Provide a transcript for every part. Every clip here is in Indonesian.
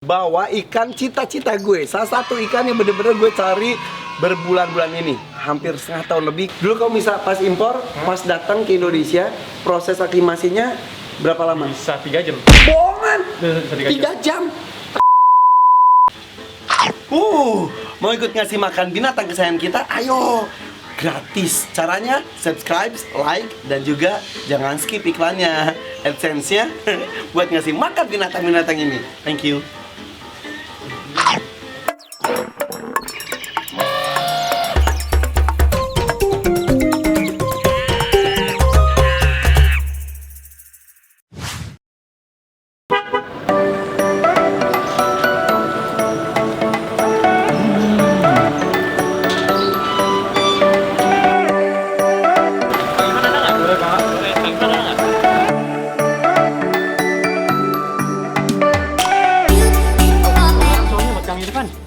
Bawa ikan cita-cita gue. Salah satu ikan yang bener-bener gue cari berbulan-bulan ini, hampir setengah tahun lebih. Dulu kalau misal pas impor, pas datang ke Indonesia, proses aklimasinya berapa lama? Bisa 3 jam. Bohongan! Bisa 3 jam. Mau ikut ngasih makan binatang kesayangan kita? Ayo! Gratis. Caranya subscribe, like, dan juga jangan skip iklannya. AdSense-nya buat ngasih makan binatang-binatang ini. Thank you.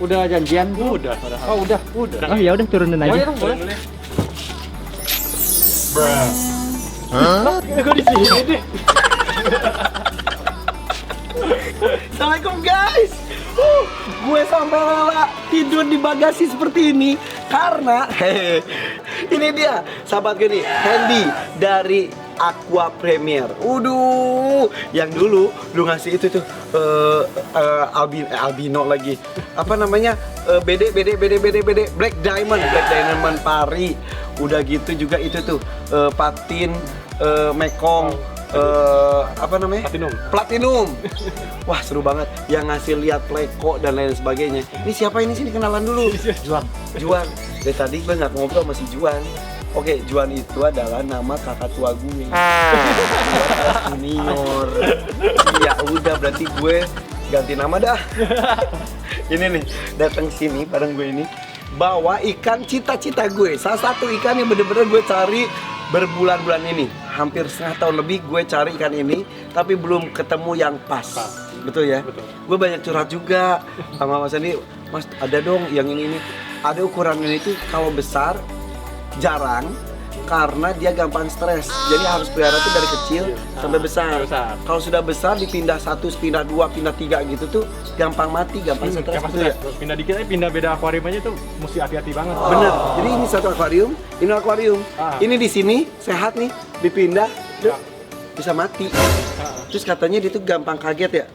Udah janjian? Udah. Oh, udah. Oh, ya udah turunin aja. Ya, boleh. Hah? Kok di sini deh? Assalamualaikum guys. Gue sampai rela tidur di bagasi seperti ini karena ini dia sahabat gue nih, Handy dari Aqua Premier. Yang dulu lu ngasih itu tuh albino lagi. Apa namanya? BD Black Diamond pari. Udah gitu juga itu tuh patin mekong apa namanya? Platinum. Wah, seru banget. Yang ngasih lihat pleko dan lain sebagainya. Ini siapa ini sini, kenalan dulu. Juan. Dari tadi gue nggak ngobrol sama si Juan. Oke, Juan itu adalah nama kakak tua gue. Junior. Ya udah, berarti gue ganti nama dah. Ini nih, datang sini bareng gue ini, bawa ikan cita-cita gue. Salah satu ikan yang bener-bener gue cari berbulan-bulan ini. Hampir setengah tahun lebih gue cari ikan ini, tapi belum ketemu yang pas. Betul ya? Betul. Gue banyak curhat juga sama Mas Andi. Mas, ada dong yang ini. Ada ukurannya itu kalau besar jarang, karena dia gampang stres. Jadi harus pelihara tuh dari kecil sampai besar. Kalau sudah besar dipindah 1, pindah 2, pindah 3 gitu tuh gampang mati, gampang stres. Pindah dikit aja, pindah beda akuarium aja tuh mesti hati-hati banget. Bener. Jadi ini satu akuarium, ini akuarium. Ini di sini sehat nih, dipindah bisa mati. Terus katanya dia tuh gampang kaget ya?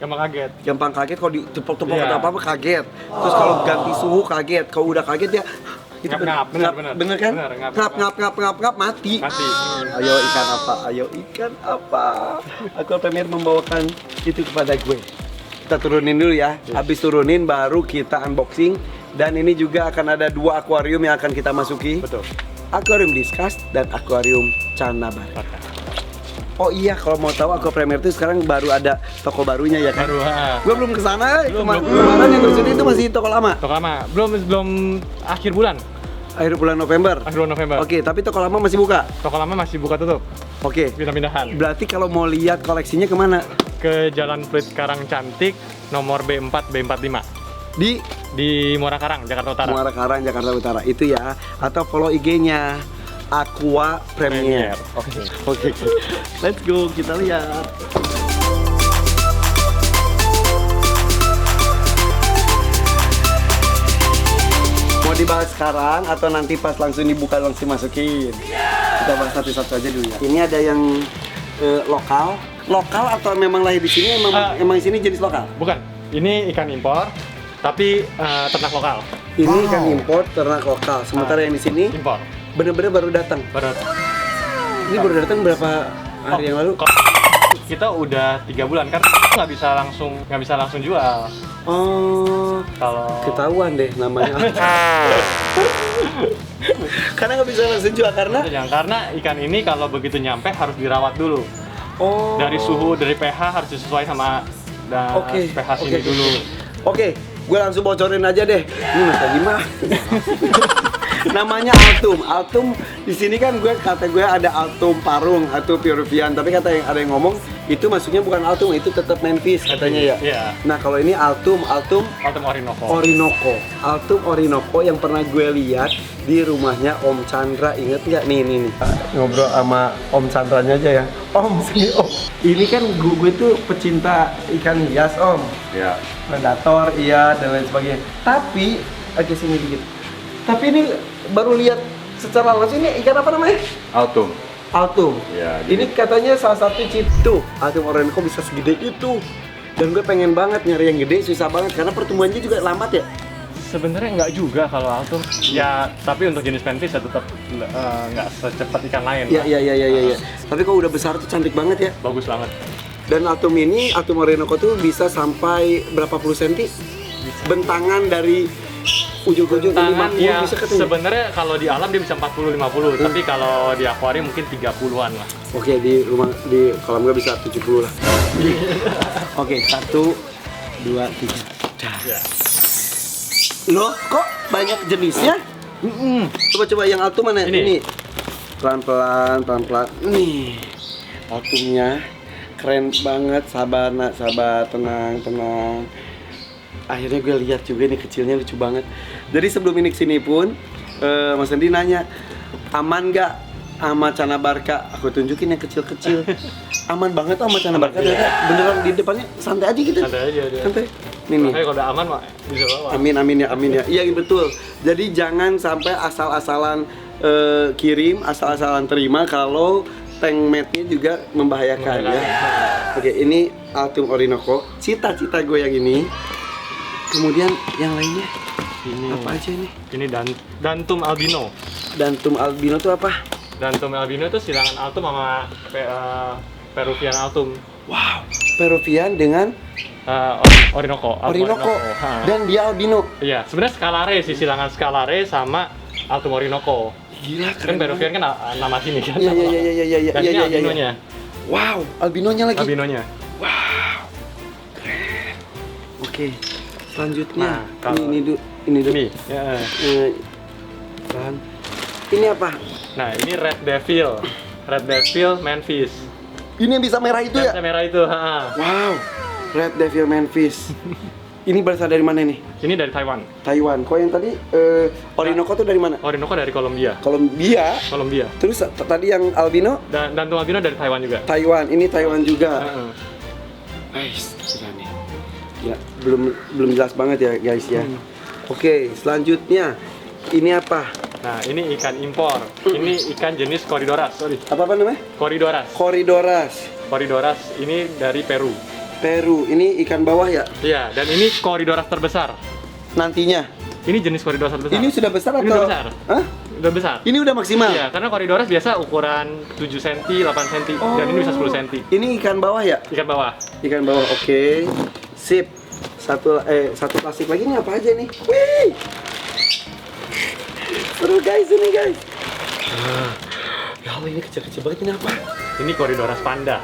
Gampang kaget kalau ditepok-tepok atau apa kaget. Terus kalau ganti suhu kaget. Kalau udah kaget dia itu bener kan? Ngap mati. Ayo ikan apa? Aqua Premier membawakan itu kepada gue. Kita turunin dulu ya. Habis turunin baru kita unboxing. Dan ini juga akan ada 2 akuarium yang akan kita masuki. Betul. Akuarium Discuss dan akuarium Canabar. Oh iya, kalau mau tahu Aqua Premier itu sekarang baru ada toko barunya ya kan? Gue belum kesana. Kemarin yang kesini itu masih toko lama. Belum akhir bulan. Akhir bulan November. Oke, tapi toko lama masih buka. Toko lama masih buka tutup. Oke. Pindah-pindahan. Berarti kalau mau lihat koleksinya kemana? Ke Jalan Pluit Karang Cantik, nomor B4 B45. Di Muara Karang, Jakarta Utara. Muara Karang, Jakarta Utara. Itu ya. Atau follow IG-nya Aqua Premier. Oke. Let's go, kita lihat. Mau dibahas sekarang atau nanti pas langsung dibuka langsung masukin? Kita bahas satu-satu aja dulu ya. Ini ada yang lokal atau memang lahir di sini? Emang di sini jenis lokal? Bukan. Ini ikan impor, tapi ternak lokal. Ini ikan impor ternak lokal. Sementara yang di sini impor. Bener-bener baru datang. Ini baru datang berapa hari yang lalu? Kita udah 3 bulan kan, nggak bisa langsung jual. Oh, kalau ketahuan deh namanya. Karena nggak bisa langsung jual karena ikan ini kalau begitu nyampe harus dirawat dulu. Oh. Dari suhu, dari pH harus disesuaikan sama pH sini dulu. Oke, gue langsung bocorin aja deh. Ini Mas Adi mah. Namanya Altum. Altum di sini kan kata gue ada Altum Parung atau Peruvian, tapi ada yang ngomong itu maksudnya bukan Altum, itu tetap Memphis katanya ya. Iya. Nah, kalau ini Altum Altum Orinoco. Altum Orinoco yang pernah gue lihat di rumahnya Om Chandra, inget nggak? Nih. Ngobrol sama Om Chandranya aja ya. Om, sini Om. Ini kan gue tuh pecinta ikan hias Om. Ya. Predator, iya, dan lain sebagainya. Tapi, agak sini dikit. Tapi ini baru lihat secara langsung, ini ikan apa namanya? Altum. Altum. Ya, Ini katanya salah satu tuh Altum Orinoco bisa segede itu. Dan gue pengen banget nyari yang gede, susah banget karena pertumbuhannya juga lambat ya. Sebenarnya nggak juga kalau Altum. Ya, tapi untuk jenis Memphis ya tetap nggak secepat ikan lain. Iya. Tapi kalau udah besar tuh cantik banget ya. Bagus banget. Dan Altum ini, Altum Orinoco tuh bisa sampai berapa puluh senti? Bentangan dari ujung-ujung ini 50 ya, bisa ketemu. sebenarnya kalau di alam dia bisa 40-50, tapi kalau di akuarium mungkin 30-an lah. Oke, di kolam gue bisa 70 lah. Oke, 1, 2, 3. Ya. Loh, kok banyak jenisnya? Coba yang Altum mana? Ini. Pelan-pelan. Nih, Altumnya keren banget. Sabar nak, sabar, tenang. Akhirnya gue lihat juga nih, kecilnya lucu banget. Jadi sebelum ini kesini pun, Mas Andi nanya, aman nggak sama Canabarca? Aku tunjukin yang kecil-kecil. Aman banget sama Canabarca. Beneran di depannya santai aja gitu. Santai aja. Santai. Nih. Kalau udah aman mah bisa bawa. Amin ya. Iya betul. Jadi jangan sampai asal-asalan kirim, asal-asalan terima kalau tank mate-nya juga membahayakan ya. Oke, ini Altum Orinoco. Cita-cita gue yang ini. Kemudian yang lainnya Ini apa aja ini? Ini Dantum albino. Dantum albino itu apa? Dantum albino itu silangan Altum sama Peruvian Altum. Wow, Peruvian dengan Orinoco. Orinoco. Ha. Dan dia albino. Iya, sebenarnya Scalare sih, silangan Scalare sama Altum Orinoco. Gila, Kan keren. Peruvian kan nama sini kan. Iya. Dan ini albinonya. Wow, albinonya lagi. Albinonya. Wow. Keren. Oke. Selanjutnya, Nah, kalau- ini dulu. Ini. Ya. Kan. Ini apa? Nah, ini Red Devil Memphis. Ini yang bisa merah itu ya? Yang merah itu, ha. Wow, Red Devil Memphis. Ini berasal dari mana nih? Ini dari Taiwan. Taiwan. Kok yang tadi Orinoco tuh dari mana? Orinoco dari Kolombia. Kolombia. Terus tadi yang albino? Dan Dantum albino dari Taiwan juga. Taiwan. Ini Taiwan juga. Heeh. Guys, gila nih. Gila, belum jelas banget ya guys ya. Oke, selanjutnya ini apa? Nah, ini ikan impor. Ini ikan jenis Corydoras. Apa namanya? Corydoras. Corydoras. Ini dari Peru. Ini ikan bawah ya? Iya, dan ini Corydoras terbesar. Nantinya. Ini jenis Corydoras terbesar. Ini sudah besar atau? Ini udah besar. Hah? Udah besar. Ini udah maksimal? Iya, karena Corydoras biasa ukuran 7 cm, 8 cm, dan ini bisa 10 cm. Ini ikan bawah ya? Ikan bawah. Ikan bawah, oke. Sip. Satu plastik lagi, ini apa aja nih? Wih! Seru guys ini guys. Ya Allah, ini kecil-kecil banget, ini apa? Ini Corydoras panda.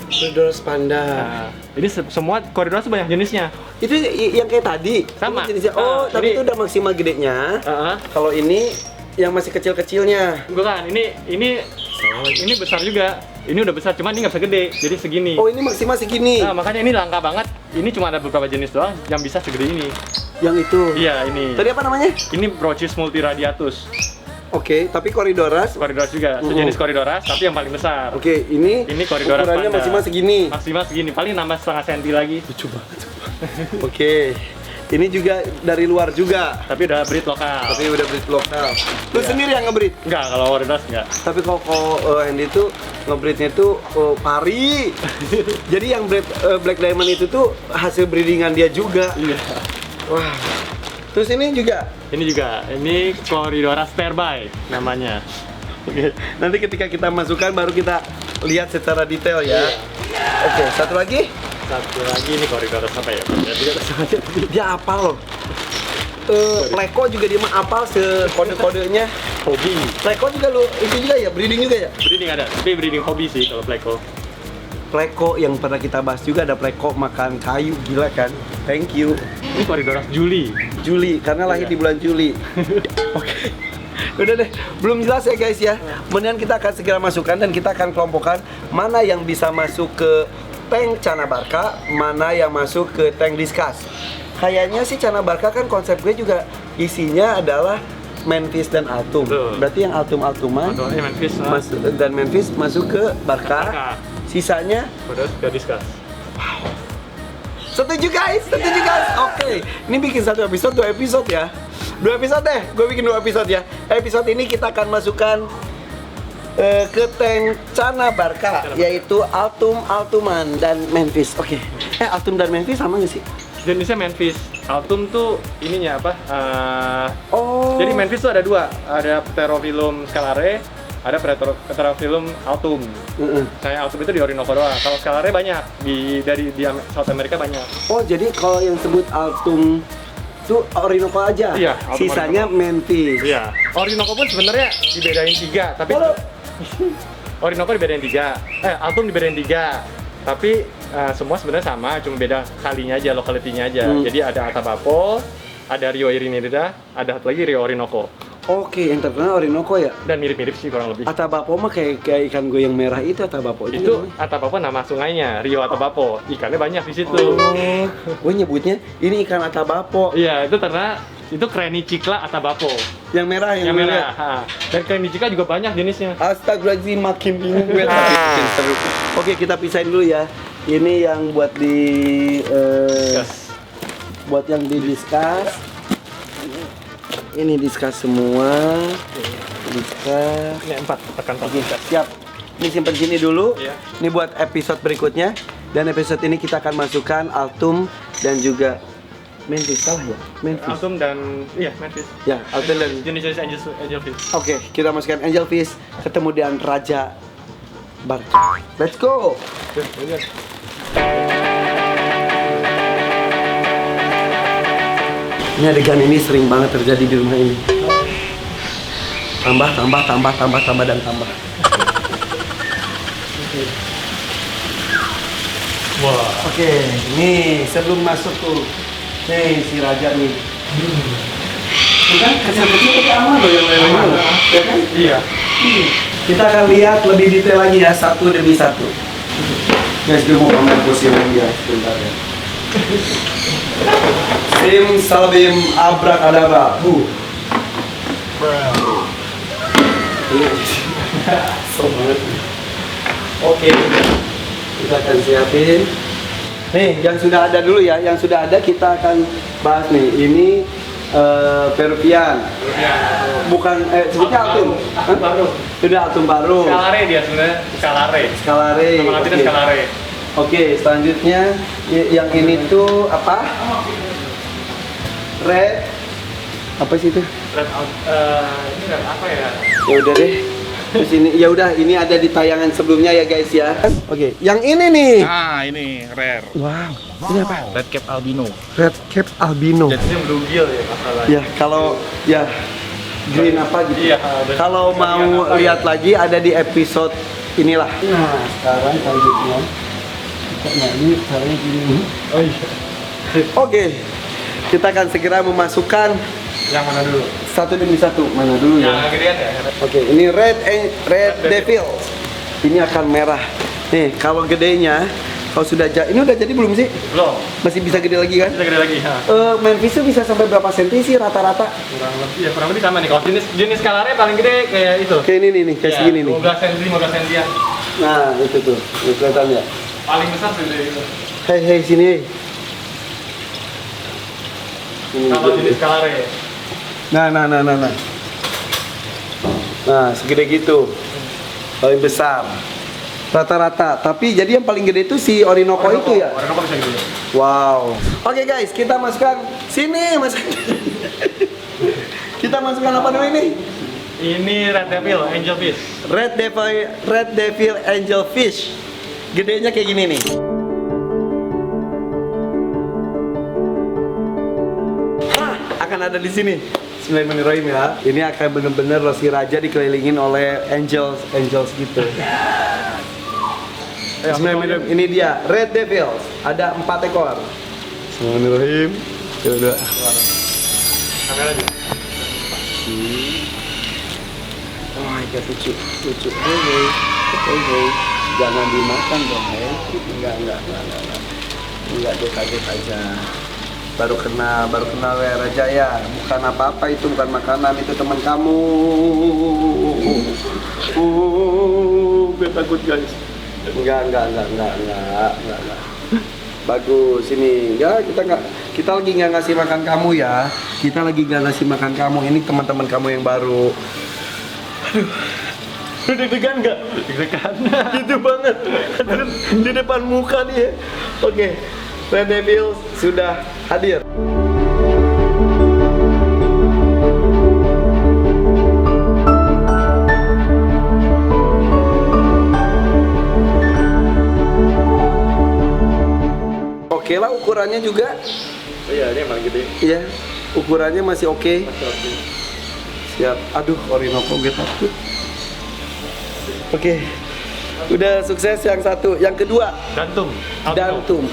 Corydoras panda. Nah, ini semua Corydoras banyak jenisnya. Itu yang kayak tadi? Sama. Ini jenisnya, oh, tapi ini- itu udah maksimal gedenya. Heeh. Kalau ini yang masih kecil-kecilnya. Bukan, ini besar juga. Ini udah besar, cuman ini nggak bisa gede, jadi segini. Oh, ini maksimal segini. Nah, makanya ini langka banget. Ini cuma ada beberapa jenis doang yang bisa segede ini. Yang itu. Iya, ini. Tadi apa namanya? Ini Brochis multiradiatus. Oke, tapi Corydoras. Corydoras juga, sejenis Corydoras, tapi yang paling besar. Oke, ini Corydoras ukurannya panda. maksimal segini. Maksimal segini, paling nambah setengah senti lagi. Lucu banget. Oke. Ini juga dari luar juga. Tapi udah breed lokal. Tapi udah breed lokal. Lu sendiri yang ngebreed? Enggak, kalau Corydoras enggak. Tapi kalau Andy tuh ngebreednya tuh pari. Jadi yang Black Diamond itu tuh hasil breedingan dia juga. Iya. Wah. Terus ini juga. Ini Corydoras terbaik namanya. Nanti ketika kita masukkan baru kita lihat secara detail ya. Oke, satu lagi. Satu lagi ini Corydoras apa ya? Dia apal loh. Pleko juga dia mah apal kode-kodenya. Hobi. Pleko juga lu itu juga ya, breeding juga ya? Breeding ada, tapi breeding hobi sih kalau Pleko. Pleko yang pernah kita bahas juga, ada Pleko makan kayu, gila kan? Thank you. Ini Corydoras Juli. Juli, karena lahir Iya. di bulan Juli. Oke. Udah deh, belum jelas ya guys ya. Kemudian kita akan segera masukkan dan kita akan kelompokkan mana yang bisa masuk ke tank Canabarca, mana yang masuk ke tank Discuss. Kayaknya sih Canabarca kan konsep gue juga isinya adalah Manfish dan Altum. Betul. Berarti yang Altum-Altuman Manfish dan Manfish masuk ke Barca. Sisanya udah ke Discuss. setuju guys. Oke, ini bikin 1 episode, 2 episode ya. 2 episode deh, gue bikin 2 episode ya. Episode ini kita akan masukkan ke tank Canabarca, yaitu Altum, Altuman, dan Manfish. Oke. Altum dan Manfish sama nggak sih? Jenisnya Manfish. Altum tuh ininya apa? Oh. Jadi Manfish tuh ada 2, ada Pterophyllum scalare, ada Pterophyllum Altum. Kayak Altum itu di Orinoco doang. Kalau scalare banyak di South America banyak. Oh, jadi kalau yang sebut Altum itu Orinoco aja. Iya, Altum sisanya Manfish. Iya. Orinoco pun sebenarnya dibedain 3, tapi Orinoco dibedain 3. Altum dibedain 3. Tapi semua sebenarnya sama, cuma beda kalinya aja, lokalitinya aja. Jadi ada Atabapo, ada Rio Irinirida, ada satu lagi Rio Orinoco. Oke, yang terkenal Orinoco ya. Dan mirip-mirip sih kurang lebih. Atabapo mah kayak ikan goyang merah itu Atabapo. Itu Atabapo nama sungainya, Rio Atabapo. Ikannya banyak di situ. Oh, gue nyebutnya ini ikan Atabapo. Iya, itu karena itu Krenicicla Atabapo. Yang merah, Yang merah. Dan Krenicicla juga banyak jenisnya. Astagfirullahaladzim, makin bingung gue. Makin seru. Oke, kita pisahin dulu ya. Ini yang buat buat yang di Discuss. Ini Discuss semua. Discuss. Ini 4, tekan Oke, siap. Ini simpen sini dulu. Iya. Ini buat episode berikutnya. Dan episode ini kita akan masukkan Altum dan juga Manfish, salah ya? Manfish. Altum dan Manfish. Ya, Altum dan jenis Angelfish. Oke, kita masukkan Angelfish, ketemu dengan Raja Barca. Let's go. Ini adegan ini sering banget terjadi di rumah ini. Tambah dan tambah. Wah. Oke, nih sebelum masuk tuh, nih si Raja nih. Bukan kecil-kecil tapi aman loh yang lain-lain, ya kan? Iya. Kita akan lihat lebih detail lagi ya, satu demi satu. Guys, gue mau pamer posisi lagi ya, sebentar ya. Sim Salbim Abrakadabra. So banget. Oke, kita akan siapin. Nih, yang sudah ada dulu ya, yang sudah ada kita akan bahas nih. Ini Peruvian. Bukan, sebutnya Altum. Baru. Sudah Altum baru. Scalare dia sebenarnya, Scalare. Scalare. Nama latinnya Oke. Scalare. Oke, selanjutnya yang ini tuh apa? Red. Apa sih itu? Red out. Ini red apa ya? Ya udah deh. Terus ini ini ada di tayangan sebelumnya ya guys ya. Oke, yang ini nih. Nah, ini rare. Wow. Ini apa? Red cap albino. Red cap albino. Jenisnya bluegill ya masalahnya. Ya, kalau ya green apa gitu. Iya. Kalau mau lihat lagi ada di episode inilah. Nah, sekarang selanjutnya ini caranya gini. Oh iya. Oke. Kita akan segera memasukkan Yang mana dulu? satu demi satu. Mana dulu ya? Yang gedean ya? Oke, ini red devil. Ini akan merah. Nih, kalau gedenya, kalau sudah ini udah jadi belum sih? Belum. Masih bisa gede lagi kan? Kita gede lagi. Manfish bisa sampai berapa senti sih rata-rata? Kurang lebih sama nih. Kalau jenis Scalare paling gede kayak itu. Kayak ini nih, kayak segini nih. 15 cm, 15 cm ya. Nah, itu tuh. Ini kelihatan ya? Paling besar segede itu. Hei, sini. Kalau jenis Scalare. Nah. Nah, segede gitu. Paling besar. Rata-rata. Tapi jadi yang paling gede itu si Orinoco itu ya? Orinoco bisa gitu. Wow. Oke guys, kita masukkan sini, kita masukkan apa dulu ini? Ini Red Devil, Angelfish. Red Devil Angelfish. Gedenya kayak gini nih. Akan ada di sini. Bismillahirrahmanirrahim ya. Ini akan bener-bener si Raja dikelilingin oleh angels gitu. Bismillahirrahmanirrahim. Ini dia Red Devil. Ada 4 ekor. Bismillahirrahmanirrahim. Coba. Kamera aja. my god, lucu. Hey. Jangan dimakan dong, hei. Enggak, dek aja. Baru kenal Raja ya. Bukan apa-apa itu, bukan makanan, itu teman kamu. Gue takut guys. Enggak. Bagus ini. Ya kita lagi nggak ngasih makan kamu ya. Kita lagi nggak ngasih makan kamu. Ini teman-teman kamu yang baru. Aduh. Deg-degan nggak? Deg-degan. Gitu banget. Di depan muka dia. Oke. Red Devils sudah hadir. Oke lah, ukurannya juga. Iya, ini yang paling gede. Iya, ukurannya masih oke. Masih oke. Siap. Aduh, Orinoco gue takut. Oke. Udah sukses yang satu. Yang kedua, Dantum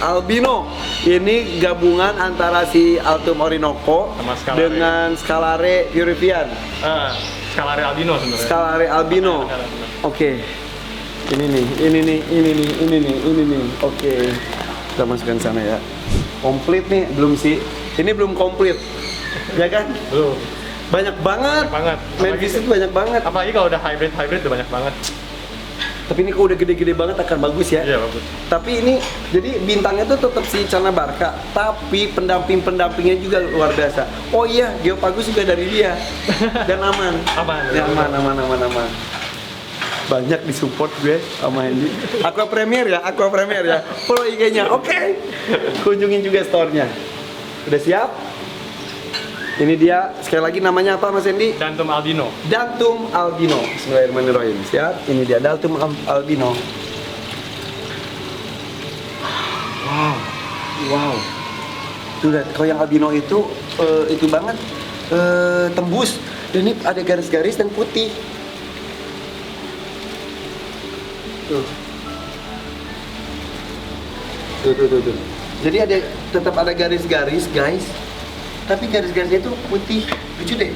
Albino. Ini gabungan antara si Altum Orinoco sama Scalare. dengan Scalare Peruvian. Scalare albino sebenarnya. Scalare albino. Oke. Ini nih. Oke. Kita masukkan sana ya. Komplit nih, belum sih? Ini belum komplit. Ya kan? Belum. Banyak banget. Memphis itu banyak banget. Apalagi kalau udah hybrid udah banyak banget. Tapi ini kalau udah gede-gede banget akan bagus ya. Iya, bagus. Tapi ini jadi bintangnya tuh tetap si Cana Barca, tapi pendampingnya juga luar biasa. Oh iya, Geopagus juga dari dia. Dan aman. Ya, aman. Banyak disupport gue sama Hendy. Aqua Premier ya. Follow IG-nya. Oke. Kunjungin juga store-nya. Udah siap? Ini dia, sekali lagi namanya apa Mas Hendy? Dantum albino. Bismillahirrahmanirrahim. Siap? Ini dia Dantum albino. Wow. Tuh lihat, kalau yang albino itu banget tembus. Dan ini ada garis-garis dan putih. Tuh. Jadi tetap ada garis-garis, guys. Tapi garis-garisnya itu putih, lucu deh.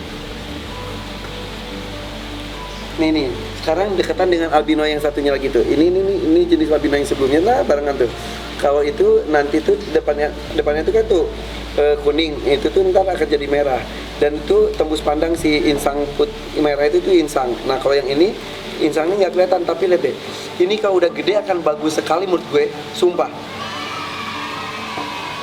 Nih, sekarang dekatan dengan albino yang satunya lagi tuh. Ini jenis albino yang sebelumnya lah barengan tuh. Kalau itu nanti tuh depannya tuh kan tuh kuning, itu tuh ntar akan jadi merah. Dan itu tembus pandang si insang merah itu insang. Nah kalau yang ini insangnya nggak kelihatan, tapi lihat deh. Ini kalau udah gede akan bagus sekali menurut gue, sumpah.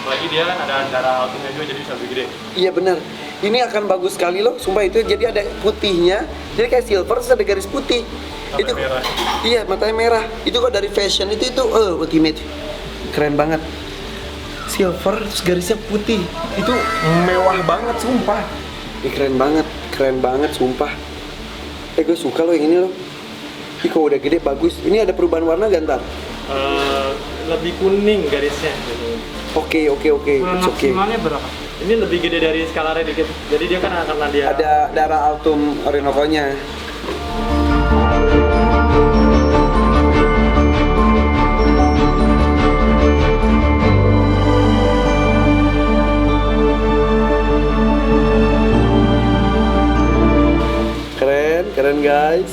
Apalagi dia kan ada darah altumnya juga, jadi bisa lebih gede. Iya benar. Ini akan bagus sekali loh, sumpah itu. Jadi ada putihnya, jadi kayak silver terus ada garis putih. Sampai itu merah. Iya, matanya merah. Itu kok dari fashion itu ultimate. Keren banget. Silver terus garisnya putih. Itu mewah banget sumpah. Ini keren banget sumpah. Gue suka loh yang ini loh. Ini kalau udah gede bagus. Ini ada perubahan warna gak ntar? Lebih kuning garisnya gitu. Oke. Maksimalnya berapa? Ini lebih gede dari Scalare dikit. Jadi dia kan karena dia ada darah Altum Orinoco-nya. Keren guys.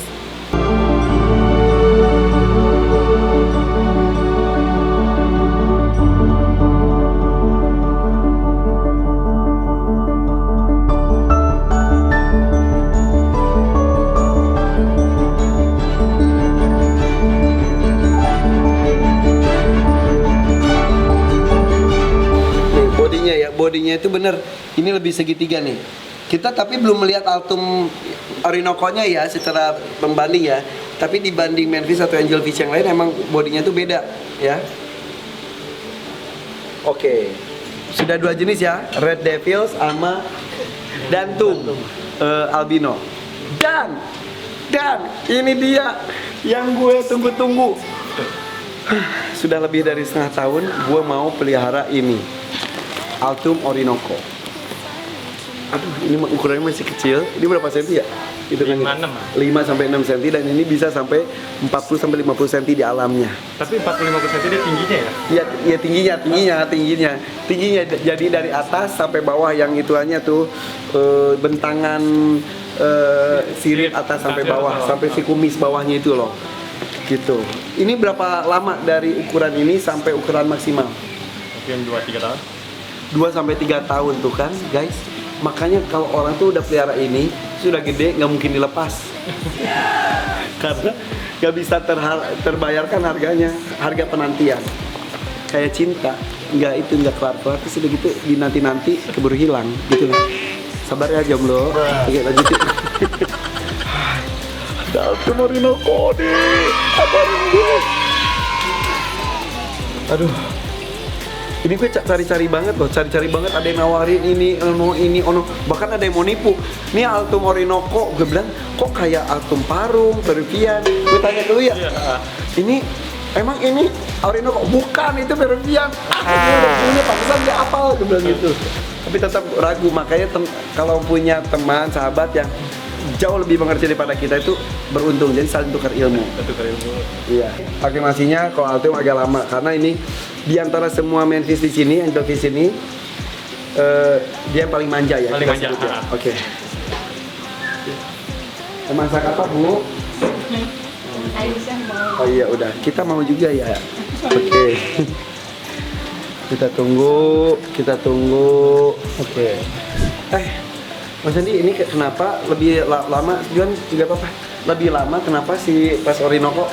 Bodinya itu bener, ini lebih segitiga nih. Kita tapi belum melihat Altum Orinoco-nya ya secara pembanding ya. Tapi dibanding Memphis atau Angelfish yang lain emang bodinya tuh beda ya. Oke. Sudah dua jenis ya, Red Devils sama Dantum albino. Dan ini dia yang gue tunggu-tunggu. Sudah lebih dari setengah tahun gue mau pelihara ini. Altum Orinoco. Aduh, ini ukurannya masih kecil. Ini berapa senti ya? Itu kan 5 sampai 6 cm dan ini bisa sampai 40 sampai 50 cm di alamnya. Tapi 40-50 cm dia tingginya ya? Iya, tingginya. Jadi dari atas sampai bawah yang ituannya tuh bentangan sirip atas sampai bawah, sampai si kumis bawahnya itu loh. Gitu. Ini berapa lama dari ukuran ini sampai ukuran maksimal? Mungkin 2-3 tahun. 2 sampai 3 tahun tuh kan, guys. Makanya kalau orang tuh udah pelihara ini sudah gede nggak mungkin dilepas karena nggak bisa terbayarkan harganya, harga penantian kayak cinta nggak kelar terus udah gitu dinanti keburu hilang gitu lah. Sabar ya jomblo. Oke, lanjutin. Daltum Orinoco nih, kabarin gue. Aduh, ini gue cari-cari banget loh, ada yang nawarin ini, ono, bahkan ada yang mau nipu. Ini Altum Orinoco, gue bilang kok kayak Altum Parung, Peruvian. Gue tanya dulu ya, ini emang ini Orinoco? Bukan, itu Peruvian. Gue udah punya, pantesan dia apal, gue bilang gitu. Tapi tetap ragu, makanya kalau punya teman, sahabat yang jauh lebih mengerti daripada kita itu beruntung, jadi saling tukar ilmu. Iya. Aklimasinya kalau Altum agak lama karena ini di antara semua manfish di sini, angelfish ini dia yang paling manja ya. Paling manja. Oke. Masak apa, Bu? Oh iya, udah. Kita mau juga ya. Oke. Kita tunggu. Oke. Mas Andi, ini kenapa lebih lama? Juan juga apa? Lebih lama kenapa si pas Orinoco?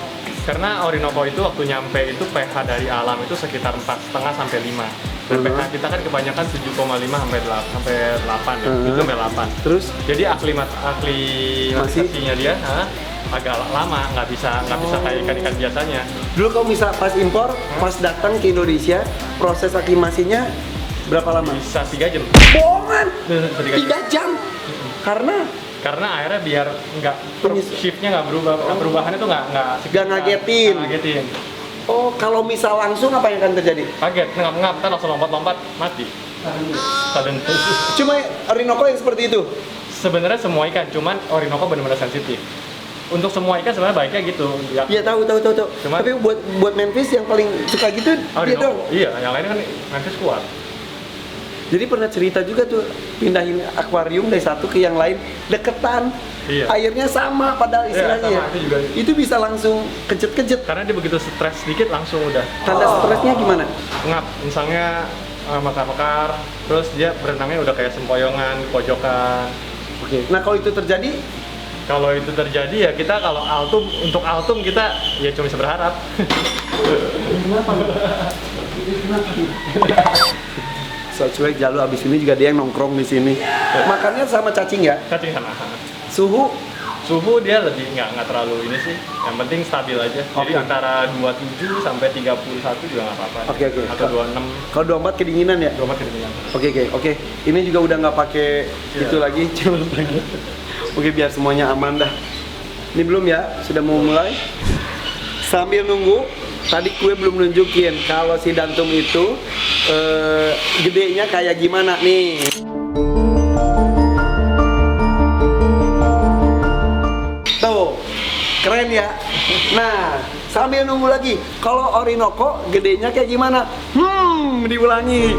Karena Orinoco itu waktu nyampe itu pH dari alam itu sekitar 4,5 sampai 5. Dan pH kita kan kebanyakan 7,5 sampai 8 ya. Itu sampai 8. Terus jadi aklimatisasinya dia agak lama, nggak bisa kayak ikan-ikan biasanya. Dulu kalau misal pas impor, pas datang ke Indonesia, proses aklimasinya berapa lama? Bisa 3 jam. Bohongan! 3 jam? Karena akhirnya biar shiftnya nggak berubah, perubahannya tuh nggak ngagetin. Oh, kalau misal langsung apa yang akan terjadi? Kaget, ngap-ngap, kan langsung lompat-lompat, mati. Sudden. Cuma Orinoco yang seperti itu? Sebenarnya semua ikan, cuman Orinoco benar-benar sensitif. Untuk semua ikan sebenarnya baiknya gitu. Iya, tahu. Cuman, tapi buat manfish yang paling suka gitu dia dong. Iya, yang lainnya kan manfish kuat. Jadi pernah cerita juga tuh pindahin akuarium dari satu ke yang lain deketan, airnya sama padahal istilahnya. Itu bisa langsung kejet. Karena dia begitu stres sedikit langsung udah. Tanda stresnya gimana? Ngap, misalnya mekar-mekar, terus dia berenangnya udah kayak sempoyongan, pojokan. Oke. Nah kalau itu terjadi? Kalau itu terjadi ya kita untuk Altum kita ya cuma bisa berharap. Kenapa? So, cuek Jalu abis ini juga dia yang nongkrong di sini. Makannya sama cacing ya? Cacing sama. Suhu dia lebih nggak terlalu ini sih. Yang penting stabil aja. Jadi antara 27 sampai 31 juga nggak apa-apa. Oke. Atau 26. Kalau 24 kedinginan ya? 24 kedinginan. Oke. Ini juga udah nggak pakai itu lagi. Oke, biar semuanya aman dah. Ini belum ya? Sudah mau mulai? Sambil nunggu, tadi gue belum nunjukin kalau si Daltum itu gedenya kayak gimana nih. Tuh, keren ya. Nah, sambil nunggu lagi, kalau Orinoco gedenya kayak gimana? Diulangi.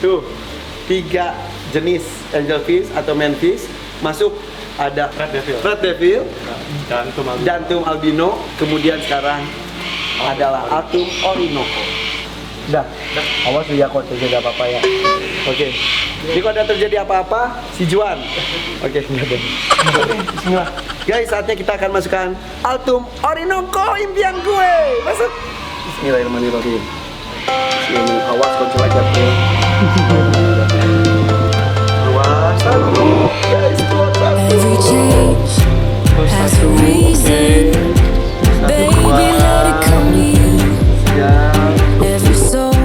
Tuh, 3 jenis angelfish atau manfish masuk. Ada Red Devil, Dantum albino, kemudian sekarang adalah Altum Orinoco. Udah. Awas ya kok terjadi apa-apa ya. Oke. Jadi kalau ada terjadi apa-apa, si Juan. Oke, Bismillah. Guys, saatnya kita akan masukkan Altum Orinoco impian gue. Masuk. Bismillahirrahmanirrahim. Ini awas kocok aja bro. Keluar satu, guys, keluar satu. Every change has a reason. Baby, let it come to you. Ya, Every soul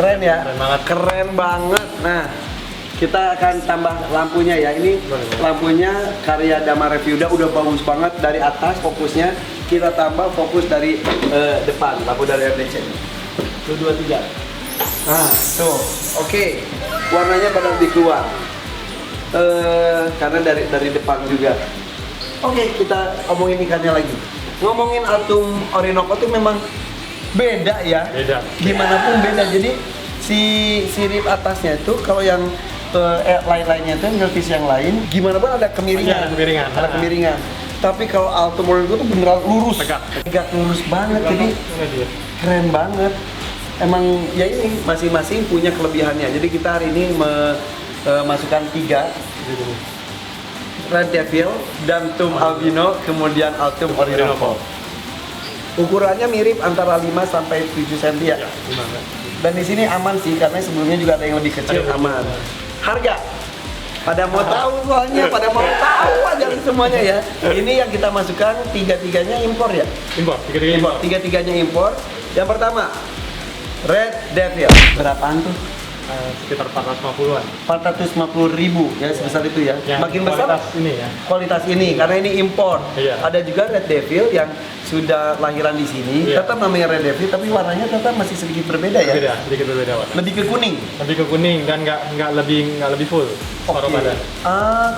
Keren ya? Keren banget. Keren banget. Nah, kita akan tambah lampunya ya. Ini lampunya karya Dama Reviuda, udah bagus banget dari atas fokusnya. Kita tambah fokus dari depan, lampu dari RDC. 1, 2, 3. Nah, tuh. Oke. Warnanya pada lebih keluar. Karena dari depan juga. Oke, kita omongin ikannya lagi. Ngomongin Altum Orinoco tuh memang beda ya. Beda. Gimana pun beda. Jadi si sirip atasnya itu kalau yang lain-lainnya itu ngelvis yang lain, gimana pun ada kemiringan. Ada kemiringan. Ada kemiringan. Tapi kalau Altum Orinoco tuh beneran lurus. Tegak lurus banget. Jadi keren banget. Emang ya ini masing-masing punya kelebihannya. Jadi kita hari ini masukkan 3 Red Devil, Dantum Albino, kemudian Altum Orinoco. Ukurannya mirip antara 5 sampai 7 cm ya. Dan di sini aman sih karena sebelumnya juga ada yang lebih kecil, aman. Harga pada mau tahu soalnya, pada mau tahu aja semuanya ya. Ini yang kita masukkan 3-3-nya impor ya. Tiga-tiganya impor. Yang pertama Red Devil. Berapaan tuh? Sekitar 450-an. 450.000 ya, sebesar itu ya. Makin besar kualitas ini ya. kualitas ini karena ini impor. Iya. Ada juga Red Devil yang sudah lahiran di sini, Iya. tetap namanya Red Devil tapi warnanya tetap masih sedikit berbeda ya. Beda, sedikit berbeda warna. Lebih ke kuning. Lebih ke kuning dan nggak lebih full paruh Oke. badan.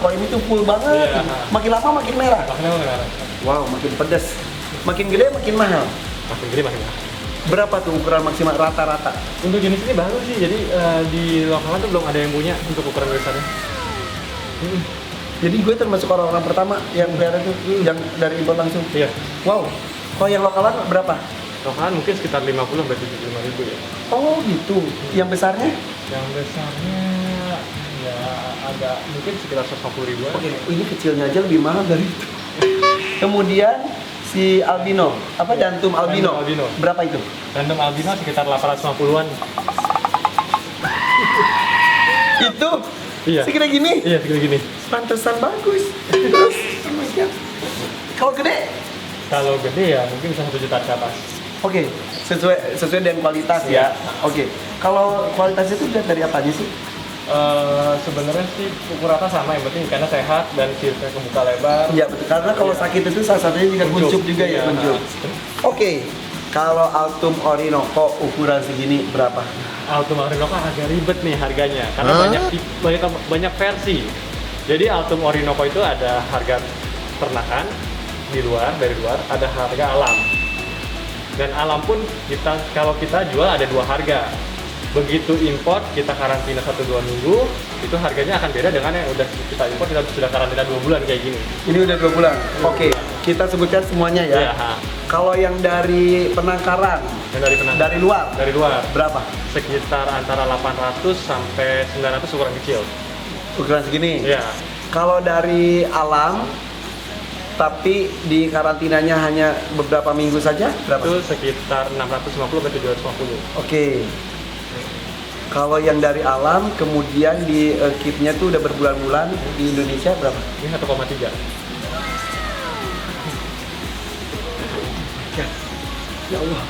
Kalau ini tuh full banget. Iya. Makin lama makin merah. Makanya merah. Wow, makin pedas. Makin gede makin mahal. Makin gede makin mahal. Berapa tuh ukuran maksimal rata-rata? Untuk jenis ini baru sih, jadi di lokalan tuh belum ada yang punya untuk ukuran besarnya. Jadi gue termasuk orang-orang pertama yang pelihara tuh, yang dari impor langsung. Iya. Wow. Kalau yang lokalan berapa? Lokalan mungkin sekitar 50 sampai 75 ribu ya. Oh gitu. Yang besarnya? Yang besarnya ya agak mungkin sekitar 150 ribuan. Oke, ini kecilnya aja lebih mahal dari itu. Kemudian si albino, apa Dantum albino? Dantum albino. Berapa itu? Random albino sekitar 850-an. Itu Iya. segede gini? Iya, segini gini. Pantesan bagus. Terus, oh my God. Kalau gede? Kalau gede ya mungkin bisa 1 juta ke atas. Oke, sesuai dengan kualitas ya. Oke. Kalau kualitas itu dilihat dari apa aja sih? Sebenarnya sih ukur rata sama, yang penting ikannya sehat dan siripnya kebuka lebar. Iya betul. Karena kalau sakit itu salah satunya juga kuncup juga ya, Iya. kuncup. Oke. Kalau Altum Orinoco ukuran segini berapa? Altum Orinoco agak ribet nih harganya karena banyak versi. Jadi Altum Orinoco itu ada harga ternakan dari luar, ada harga alam. Dan alam pun kalau kita jual ada 2 harga. Begitu import kita karantina 1-2 minggu, itu harganya akan beda dengan yang udah kita import, kita sudah karantina 2 bulan kayak gini. Ini udah 2 bulan. Oke, kita sebutkan semuanya ya. Iya. Kalau yang dari penangkaran, Dan dari luar, dari luar berapa? sekitar antara 800 sampai 900 ukuran kecil. Ukuran segini. Iya. Kalau dari alam, tapi di karantinanya hanya beberapa minggu saja, berapa? Itu sekitar 650 sampai 750. Oke. Kalau yang dari alam, kemudian di keep-nya tuh udah berbulan-bulan di Indonesia berapa? Ini 1,3. Ya Allah.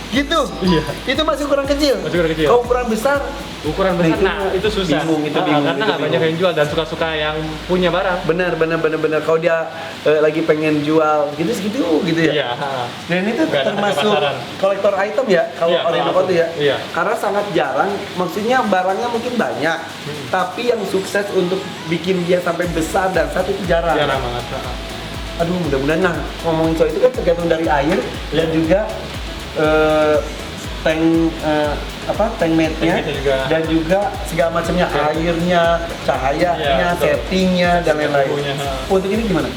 Gitu? Iya. Itu masih ukuran kecil? Masih ukuran kecil. Kalau ukuran besar? Ukuran besar, itu susah. Bingung, itu Nah, bingung. karena nggak banyak yang jual dan suka-suka yang punya barang. Benar. Kalau dia lagi pengen jual gitu gitu ya. Iya. Dan itu Nggak ada termasuk harga pasaran. kolektor item ya kalau Iya, Orinoco kalau tuh ya. iya. Karena sangat jarang, maksudnya barangnya mungkin banyak, tapi yang sukses untuk bikin dia sampai besar dan satu itu jarang. Jarang banget. Aduh, mudah-mudahan. Nah, ngomongin soal itu kan tergantung dari air dan juga tank mate-nya Tank mate-nya juga. dan juga segala macamnya, airnya, cahayanya, Iya, betul. settingnya dan lain-lain. Lampunya, ha. Untuk ini gimana?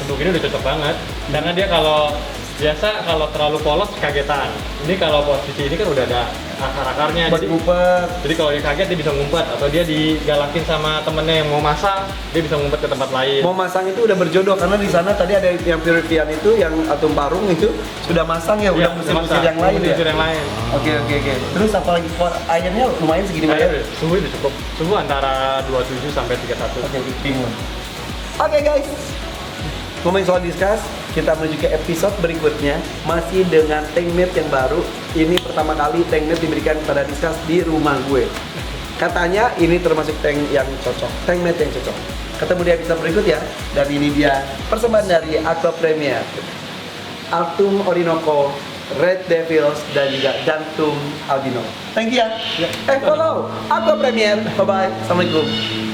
Untuk ini udah cocok banget. Karena dia kalau terlalu polos kagetan. Ini kalau posisi ini kan udah ada akar-akarnya. Buat ngumpet. Jadi kalau dia kaget dia bisa ngumpet, atau dia digalakin sama temennya yang mau masang, dia bisa ngumpet ke tempat lain. Mau masang itu udah berjodoh karena di sana tadi ada yang Purifian itu yang Atum Parung itu sudah masang ya, udah musim-musim yang lain ya. Musim yang lain. Oke. Terus apalagi airnya lumayan segini banyak. Suhu udah cukup. Suhu antara 27 sampai 31. Oke, bingung. Oke guys, ngomongin soal discuss, kita menuju ke episode berikutnya masih dengan tankmate yang baru. Ini pertama kali tankmate diberikan kepada Discuss di rumah gue. Katanya ini termasuk tank yang cocok, tankmate yang cocok. Ketemu di episode berikut ya. Dan ini dia persembahan dari Aqua Premier, Altum Orinoco, Red Devils, dan juga Dantum Albino. Thank you ya. Follow Aqua Premier. Bye bye. Assalamualaikum.